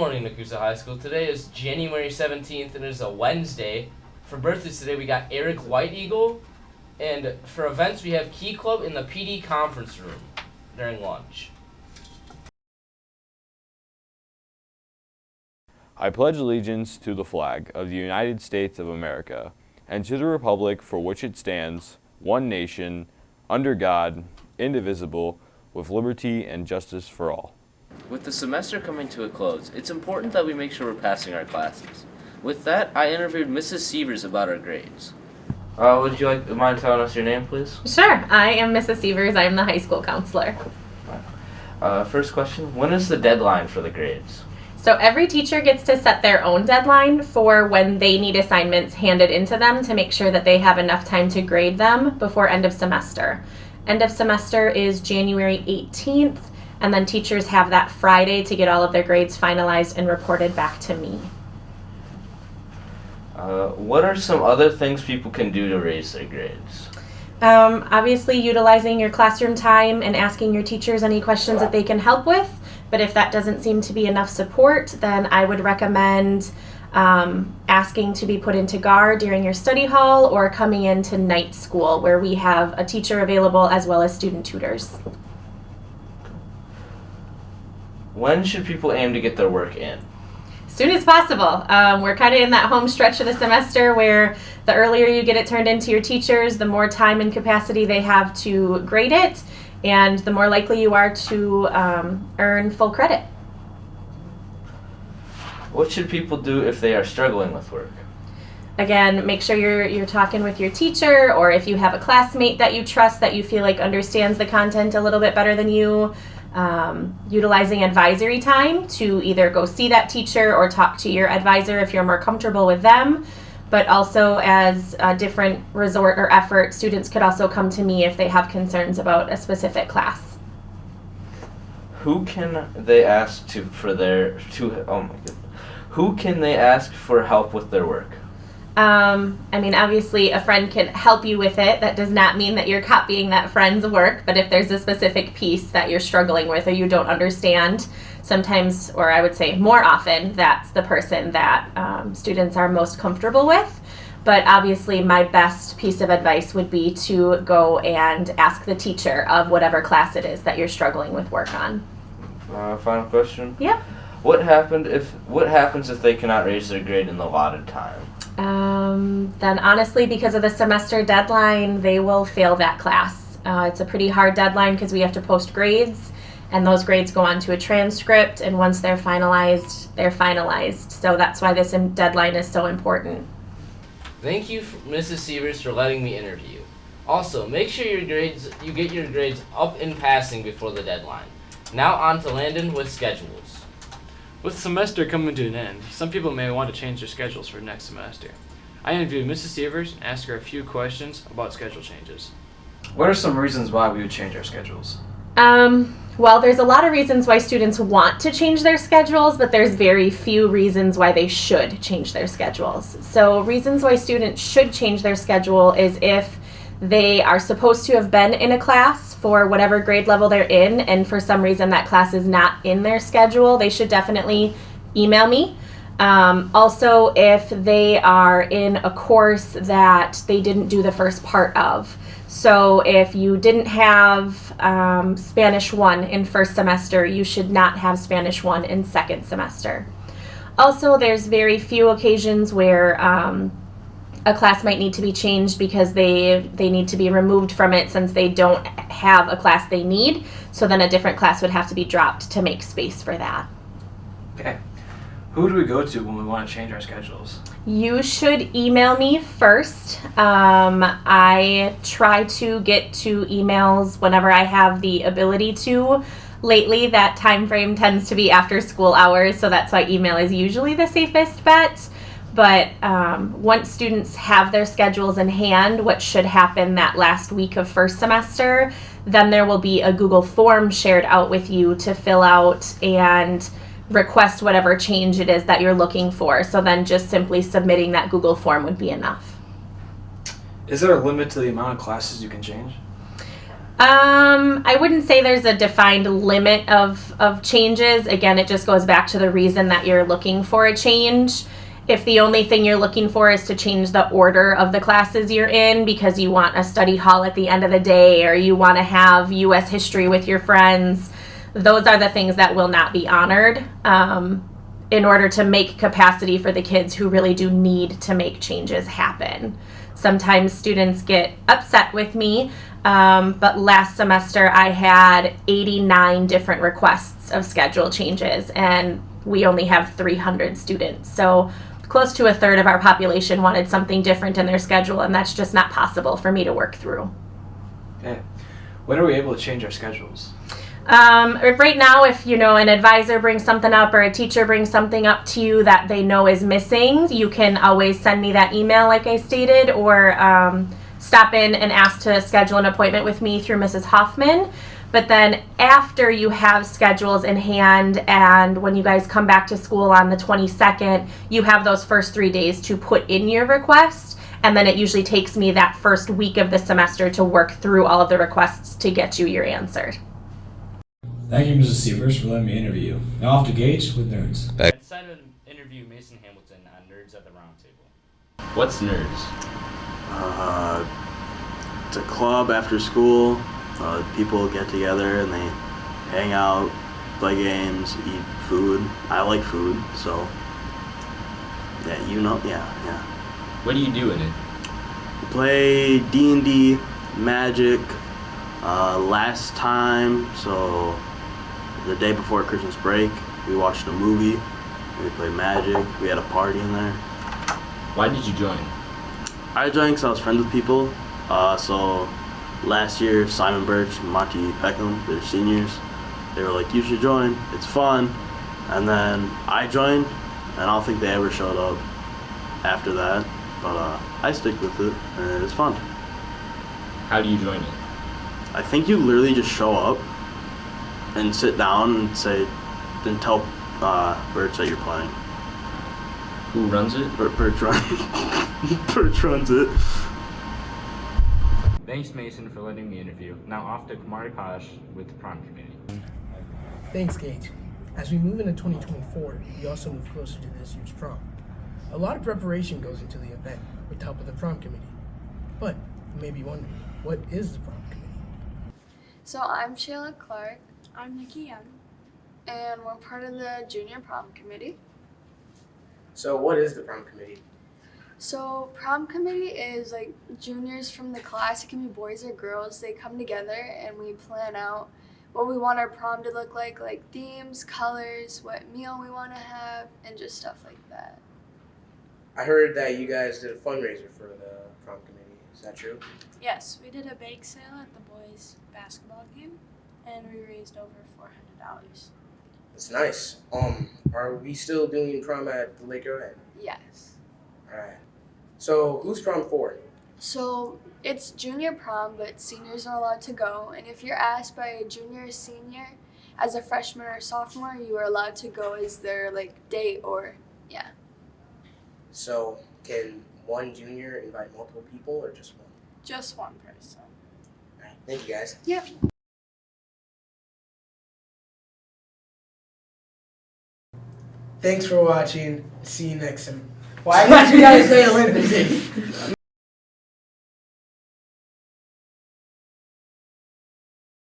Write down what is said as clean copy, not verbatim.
morning, Nakusa High School. Today is January 17th and it is a Wednesday. For birthdays today, we got Eric White Eagle. And for events, we have Key Club in the PD conference room during lunch. I pledge allegiance to the flag of the United States of America and to the republic for which it stands, one nation, under God, indivisible, with liberty and justice for all. With the semester coming to a close, it's important that we make sure we're passing our classes. With that, I interviewed Mrs. Sievers about our grades. Would you mind telling us your name, please? Sure. I am Mrs. Sievers. I am the high school counselor. First question, when is the deadline for the grades? So every teacher gets to set their own deadline for when they need assignments handed into them to make sure that they have enough time to grade them before end of semester. End of semester is January 18th, and then teachers have that Friday to get all of their grades finalized and reported back to me. What are some other things people can do to raise their grades? Obviously utilizing your classroom time and asking your teachers any questions that they can help with. But if that doesn't seem to be enough support, then I would recommend asking to be put into GAR during your study hall or coming into night school where we have a teacher available as well as student tutors. When should people aim to get their work in? As soon as possible. We're kind of in that home stretch of the semester where the earlier you get it turned into your teachers, the more time and capacity they have to grade it, and the more likely you are to earn full credit. What should people do if they are struggling with work? Again, make sure you're talking with your teacher, or if you have a classmate that you trust that you feel like understands the content a little bit better than you, utilizing advisory time to either go see that teacher or talk to your advisor if you're more comfortable with them. But also as a different resort or effort, students could also come to me if they have concerns about a specific class. Who can they ask Who can they ask for help with their work? Obviously a friend can help you with it. That does not mean that you're copying that friend's work, but if there's a specific piece that you're struggling with or you don't understand, sometimes, or I would say more often, that's the person that students are most comfortable with. But obviously my best piece of advice would be to go and ask the teacher of whatever class it is that you're struggling with work on. Final question? Yeah. What happens if they cannot raise their grade in the allotted time? Then honestly, because of the semester deadline, they will fail that class. It's a pretty hard deadline because we have to post grades, and those grades go onto a transcript, and once they're finalized, they're finalized. So that's why this deadline is so important. Thank you, Mrs. Sievers, for letting me interview you. Also, make sure you get your grades up in passing before the deadline. Now on to Landon with schedules. With the semester coming to an end, some people may want to change their schedules for next semester. I interviewed Mrs. Sievers and asked her a few questions about schedule changes. What are some reasons why we would change our schedules? Well, there's a lot of reasons why students want to change their schedules, but there's very few reasons why they should change their schedules. So reasons why students should change their schedule is if they are supposed to have been in a class for whatever grade level they're in, and for some reason that class is not in their schedule, they should definitely email me. Also, if they are in a course that they didn't do the first part of. So if you didn't have Spanish 1 in first semester, you should not have Spanish 1 in second semester. Also, there's very few occasions where a class might need to be changed because they need to be removed from it since they don't have a class they need. So then a different class would have to be dropped to make space for that. Okay. Who do we go to when we want to change our schedules? You should email me first. I try to get to emails whenever I have the ability to. Lately, that time frame tends to be after school hours, so that's why email is usually the safest bet. But once students have their schedules in hand, what should happen that last week of first semester, then there will be a Google form shared out with you to fill out and request whatever change it is that you're looking for. So then just simply submitting that Google form would be enough. Is there a limit to the amount of classes you can change? I wouldn't say there's a defined limit of changes. Again, it just goes back to the reason that you're looking for a change. If the only thing you're looking for is to change the order of the classes you're in because you want a study hall at the end of the day or you want to have U.S. history with your friends, those are the things that will not be honored in order to make capacity for the kids who really do need to make changes happen. Sometimes students get upset with me, but last semester I had 89 different requests of schedule changes, and we only have 300 students. So close to a third of our population wanted something different in their schedule, and that's just not possible for me to work through. Okay. When are we able to change our schedules? Right now, if an advisor brings something up or a teacher brings something up to you that they know is missing, you can always send me that email like I stated, or stop in and ask to schedule an appointment with me through Mrs. Hoffman. But then after you have schedules in hand and when you guys come back to school on the 22nd, you have those first 3 days to put in your request. And then it usually takes me that first week of the semester to work through all of the requests to get you your answer. Thank you, Mrs. Sievers, for letting me interview you. Now off to Gage with Nerds. I decided to interview Mason Hamilton on Nerds at the Roundtable. What's Nerds? It's a club after school. People get together and they hang out, play games, eat food. I like food, so yeah. What do you do in it? We play D&D, Magic. Last time, so the day before Christmas break, we watched a movie. We played Magic. We had a party in there. Why did you join? I joined because I was friends with people. So last year, Simon Birch and Monty Peckham, they're seniors. They were like, you should join. It's fun. And then I joined, and I don't think they ever showed up after that. But I stick with it, and it's fun. How do you join it? I think you literally just show up and sit down and tell Birch that you're playing. Who runs it? Birch runs it. Thanks, Mason, for letting me interview. Now off to Kumari Posh with the prom committee. Thanks, Gage. As we move into 2024, we also move closer to this year's prom. A lot of preparation goes into the event with the help of the prom committee. But you may be wondering, what is the prom committee? So I'm Shayla Clark. I'm Nikki Young. And we're part of the junior prom committee. So what is the prom committee? So prom committee is like juniors from the class. It can be boys or girls. They come together and we plan out what we want our prom to look like themes, colors, what meal we want to have, and just stuff like that. I heard that you guys did a fundraiser for the prom committee. Is that true? Yes, we did a bake sale at the boys' basketball game, and we raised over $400. That's nice. Are we still doing prom at the Lake Arrowhead? Yes. Alright. So who's prom for? So it's junior prom, but seniors are allowed to go. And if you're asked by a junior or senior as a freshman or sophomore, you are allowed to go as their date or yeah. So can one junior invite multiple people or just one? Just one person. Alright, thank you guys. Yep. Thanks for watching. See you next time. Why did you guys say Olympic?